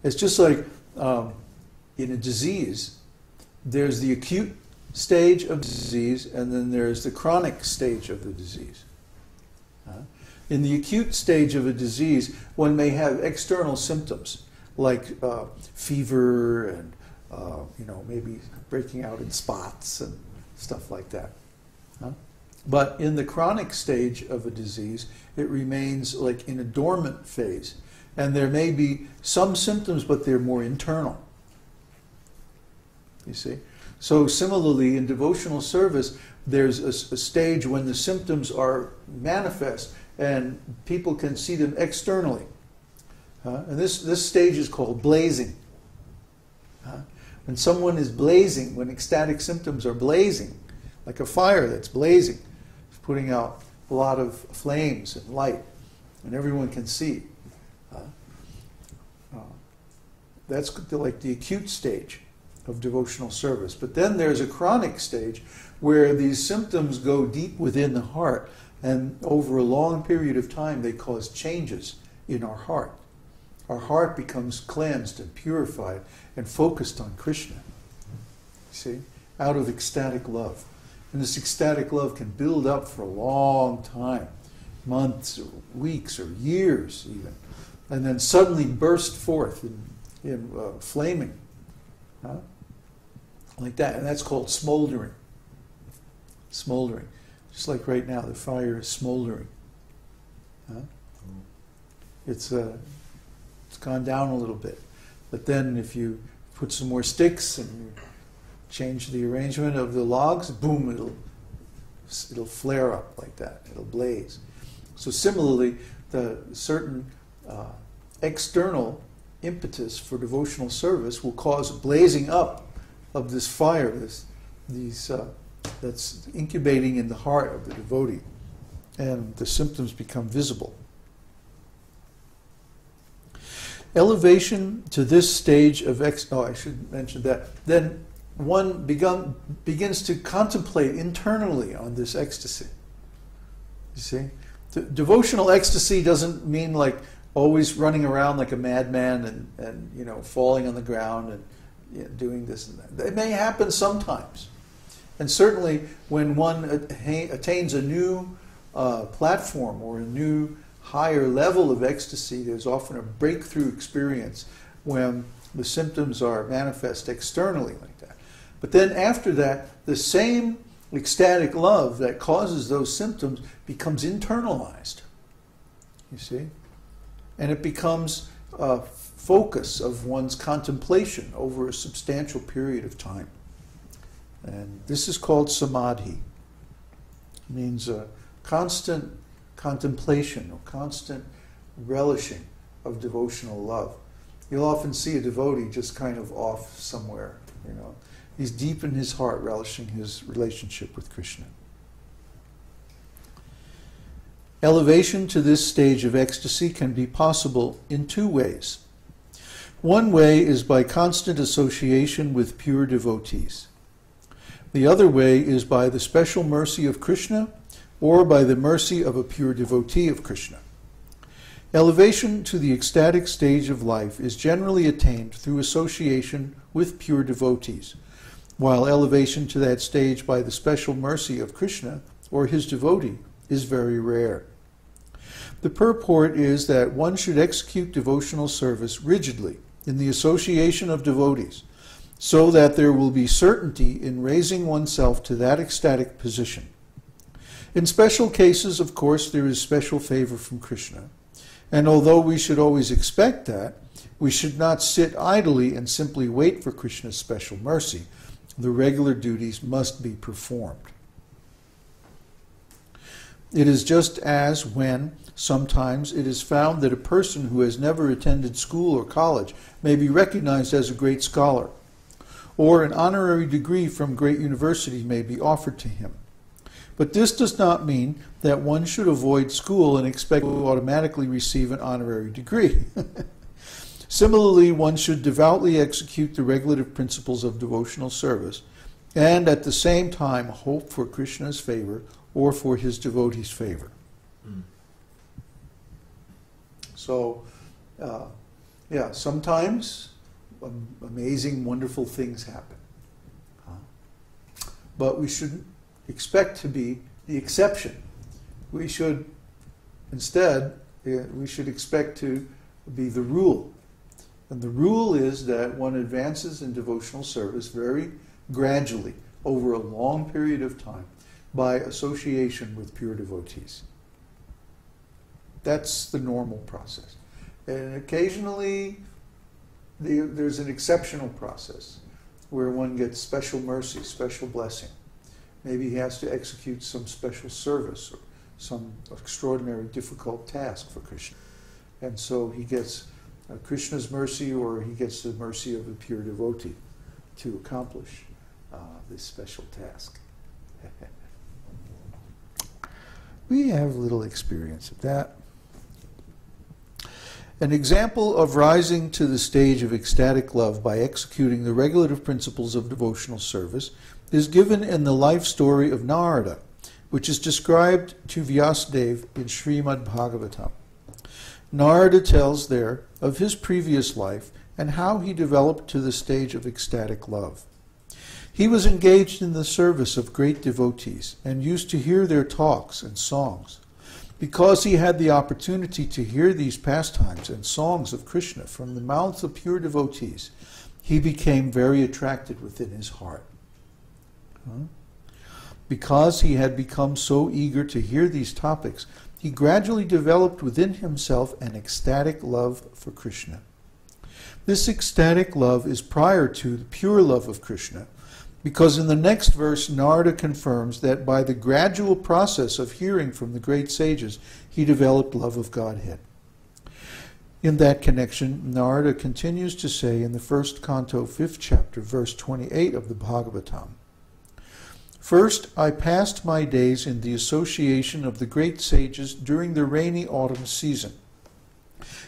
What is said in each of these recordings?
It's just like in a disease, there's the acute stage of disease, and then there's the chronic stage of the disease. In the acute stage of a disease, one may have external symptoms like fever and maybe breaking out in spots and stuff like that. But in the chronic stage of a disease, it remains like in a dormant phase. And there may be some symptoms, but they're more internal. You see? So similarly, in devotional service, there's a stage when the symptoms are manifest and people can see them externally. And this stage is called blazing. When someone is blazing, when ecstatic symptoms are blazing, like a fire that's blazing, it's putting out a lot of flames and light, and everyone can see. That's like the acute stage of devotional service. But then there's a chronic stage where these symptoms go deep within the heart, and over a long period of time they cause changes in our heart. Our heart becomes cleansed and purified and focused on Krishna. You see? Out of ecstatic love. And this ecstatic love can build up for a long time, months or weeks or years even, and then suddenly burst forth in flaming. Like that. And that's called smoldering. Smoldering. Just like right now, the fire is smoldering. It's gone down a little bit. But then if you put some more sticks and you change the arrangement of the logs, boom, it'll flare up like that. It'll blaze. So similarly, the certain external impetus for devotional service will cause a blazing up of this fire, that's incubating in the heart of the devotee, and the symptoms become visible. Elevation to this stage of I should mention that. Then one begins to contemplate internally on this ecstasy. You see? The devotional ecstasy doesn't mean like always running around like a madman and falling on the ground and doing this and that. It may happen sometimes. And certainly when one attains a new platform or a new higher level of ecstasy, there's often a breakthrough experience when the symptoms are manifest externally like that. But then after that, the same ecstatic love that causes those symptoms becomes internalized. You see? And it becomes a focus of one's contemplation over a substantial period of time. And this is called samadhi. It means a constant contemplation or constant relishing of devotional love. You'll often see a devotee just kind of off somewhere, He's deep in his heart relishing his relationship with Krishna. Elevation to this stage of ecstasy can be possible in two ways. One way is by constant association with pure devotees. The other way is by the special mercy of Krishna or by the mercy of a pure devotee of Krishna. Elevation to the ecstatic stage of life is generally attained through association with pure devotees, while elevation to that stage by the special mercy of Krishna or his devotee is very rare. The purport is that one should execute devotional service rigidly in the association of devotees, so that there will be certainty in raising oneself to that ecstatic position. In special cases, of course, there is special favor from Krishna, and although we should always expect that, we should not sit idly and simply wait for Krishna's special mercy. The regular duties must be performed. It is just as when sometimes it is found that a person who has never attended school or college may be recognized as a great scholar, or an honorary degree from great university may be offered to him. But this does not mean that one should avoid school and expect to automatically receive an honorary degree. Similarly, one should devoutly execute the regulative principles of devotional service and at the same time hope for Krishna's favor or for his devotees' favor. So, Yeah, sometimes amazing, wonderful things happen. But we shouldn't expect to be the exception. We should, instead, we should expect to be the rule. And the rule is that one advances in devotional service very gradually, over a long period of time, by association with pure devotees. That's the normal process. And occasionally, there's an exceptional process where one gets special mercy, special blessing. Maybe he has to execute some special service or some extraordinary difficult task for Krishna. And so he gets Krishna's mercy, or he gets the mercy of a pure devotee to accomplish this special task. We have little experience of that. An example of rising to the stage of ecstatic love by executing the regulative principles of devotional service is given in the life story of Narada, which is described to Vyasadeva in Śrīmad-Bhāgavatam. Narada tells there of his previous life and how he developed to the stage of ecstatic love. He was engaged in the service of great devotees and used to hear their talks and songs. Because he had the opportunity to hear these pastimes and songs of Krishna from the mouths of pure devotees, he became very attracted within his heart. Because he had become so eager to hear these topics, he gradually developed within himself an ecstatic love for Krishna. This ecstatic love is prior to the pure love of Krishna, because in the next verse, Narada confirms that by the gradual process of hearing from the great sages, he developed love of Godhead. In that connection, Narada continues to say in the first canto, 5th chapter, verse 28 of the Bhagavatam, "First, I passed my days in the association of the great sages during the rainy autumn season.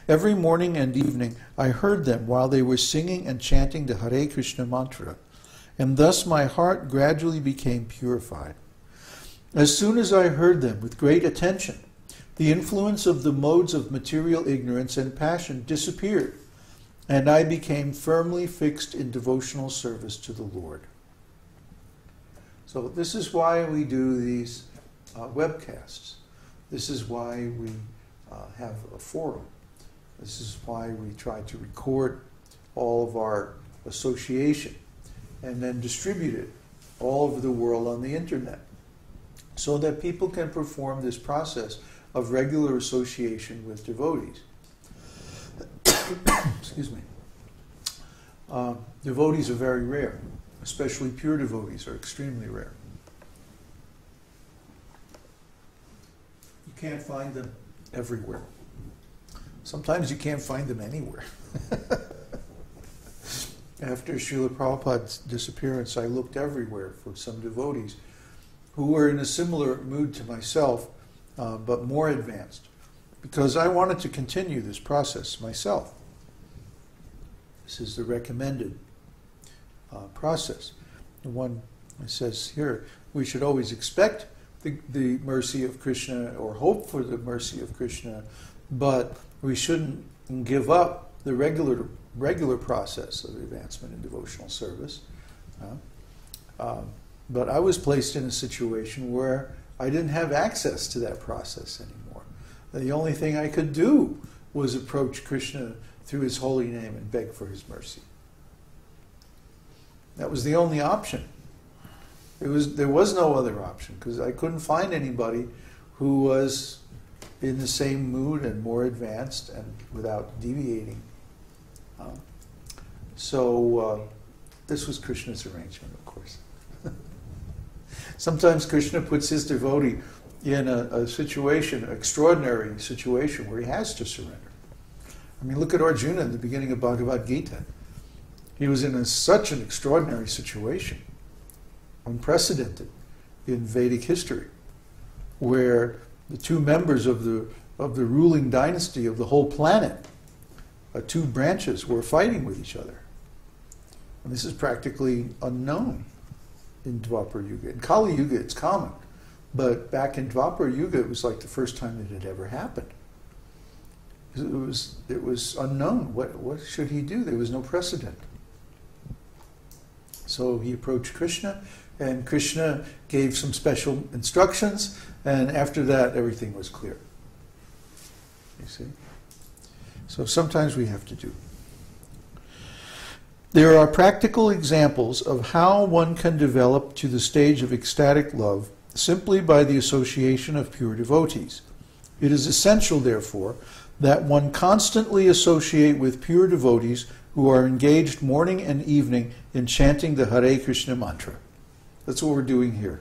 Every morning and evening, I heard them while they were singing and chanting the Hare Kṛṣṇa mantra, and thus my heart gradually became purified. As soon as I heard them with great attention, the influence of the modes of material ignorance and passion disappeared, and I became firmly fixed in devotional service to the Lord." So this is why we do these webcasts. This is why we have a forum. This is why we try to record all of our association and then distribute it all over the world on the internet, so that people can perform this process of regular association with devotees. Excuse me. Devotees are very rare, especially pure devotees are extremely rare. You can't find them everywhere. Sometimes you can't find them anywhere. After Śrīla Prabhupāda's disappearance, I looked everywhere for some devotees who were in a similar mood to myself, but more advanced, because I wanted to continue this process myself. This is the recommended process. The one says here, we should always expect the mercy of Krishna or hope for the mercy of Krishna, but we shouldn't give up the regular process of advancement in devotional service. But I was placed in a situation where I didn't have access to that process anymore. The only thing I could do was approach Krishna through his holy name and beg for his mercy. That was the only option. There was no other option, because I couldn't find anybody who was in the same mood and more advanced and without deviating. So this was Krishna's arrangement, of course. Sometimes Krishna puts his devotee in a situation, an extraordinary situation, where he has to surrender. I mean, look at Arjuna in the beginning of Bhagavad-gītā. He was in such an extraordinary situation, unprecedented in Vedic history, where the two members of the ruling dynasty of the whole planet, two branches, were fighting with each other. And this is practically unknown in Dvapara Yuga. In Kali Yuga, it's common. But back in Dvapara Yuga, it was like the first time that it had ever happened. It was unknown. What should he do? There was no precedent. So he approached Krishna, and Krishna gave some special instructions, and after that everything was clear. You see? So sometimes we have to do. There are practical examples of how one can develop to the stage of ecstatic love simply by the association of pure devotees. It is essential, therefore, that one constantly associate with pure devotees who are engaged morning and evening in chanting the Hare Kṛṣṇa mantra. That's what we're doing here.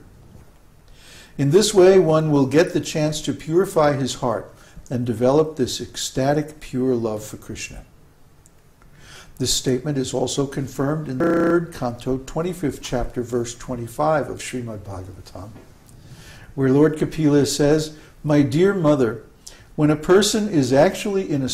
In this way, one will get the chance to purify his heart and develop this ecstatic, pure love for Krishna. This statement is also confirmed in the 3rd canto, 25th chapter, verse 25 of Śrīmad-Bhāgavatam, where Lord Kapila says, "My dear mother, when a person is actually in a